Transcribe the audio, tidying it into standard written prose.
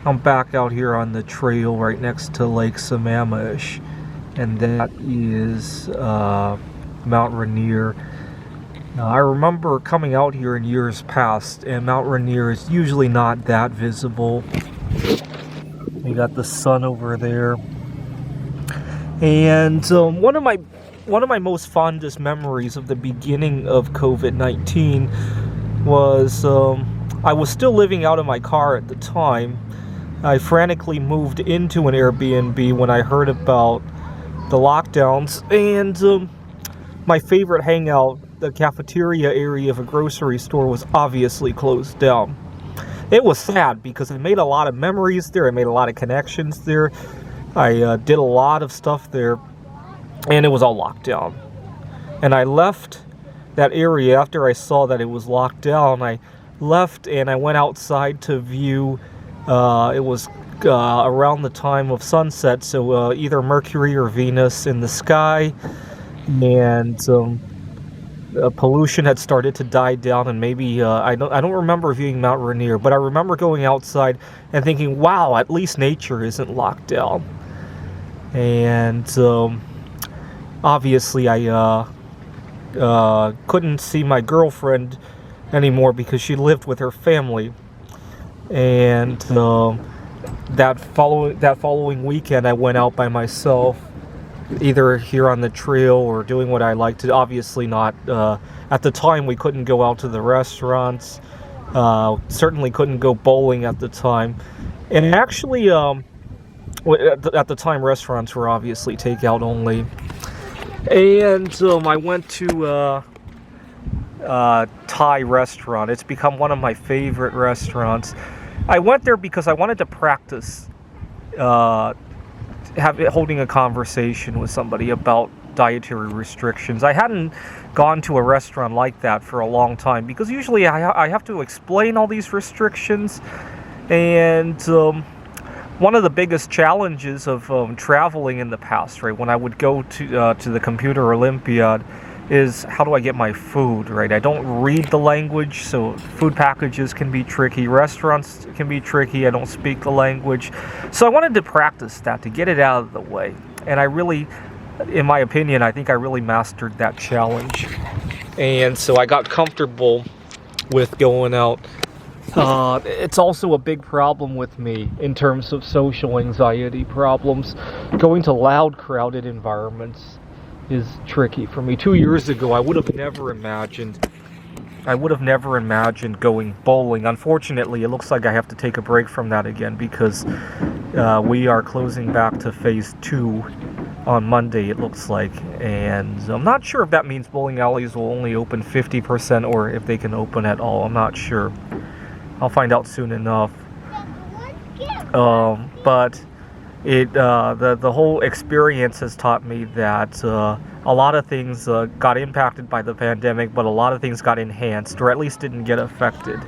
I'm back out here on the trail right next to Lake Sammamish, and that is Mount Rainier. I remember coming out here in years past, and Mount Rainier is usually not that visible. We got the sun over there, and one of my most fondest memories of the beginning of COVID-19 was I was still living out of my car at the time. I frantically moved into an Airbnb when I heard about the lockdowns, and my favorite hangout, the cafeteria area of a grocery store, was obviously closed down. It was sad because I made a lot of memories there, I made a lot of connections there, I did a lot of stuff there, and it was all locked down. And I left that area after I saw that it was locked down. I left and I went outside to view. It was around the time of sunset, so either Mercury or Venus in the sky, and pollution had started to die down, and maybe I don't remember viewing Mount Rainier, but I remember going outside and thinking, wow, at least nature isn't locked down. And obviously I couldn't see my girlfriend anymore because she lived with her family. And that following weekend, I went out by myself, either here on the trail or doing what I like to. Obviously not. At the time, we couldn't go out to the restaurants. Certainly couldn't go bowling at the time. And actually, at the time, restaurants were obviously takeout only. And I went to Thai restaurant. It's become one of my favorite restaurants. I went there because I wanted to practice holding a conversation with somebody about dietary restrictions. I hadn't gone to a restaurant like that for a long time because usually I have to explain all these restrictions, and one of the biggest challenges of traveling in the past, right, when I would go to the Computer Olympiad, is how do I get my food, right? I don't read the language, so food packages can be tricky, restaurants can be tricky, I don't speak the language. So I wanted to practice that, to get it out of the way. And I really, in my opinion, I think I really mastered that challenge. And so I got comfortable with going out. It's also a big problem with me in terms of social anxiety problems. Going to loud, crowded environments is tricky for me. 2 years ago, I would have never imagined going bowling. Unfortunately, it looks like I have to take a break from that again because we are closing back to phase 2 on Monday, it looks like. And I'm not sure if that means bowling alleys will only open 50% or if they can open at all. I'm not sure. I'll find out soon enough. But the whole experience has taught me that a lot of things got impacted by the pandemic, but a lot of things got enhanced, or at least didn't get affected.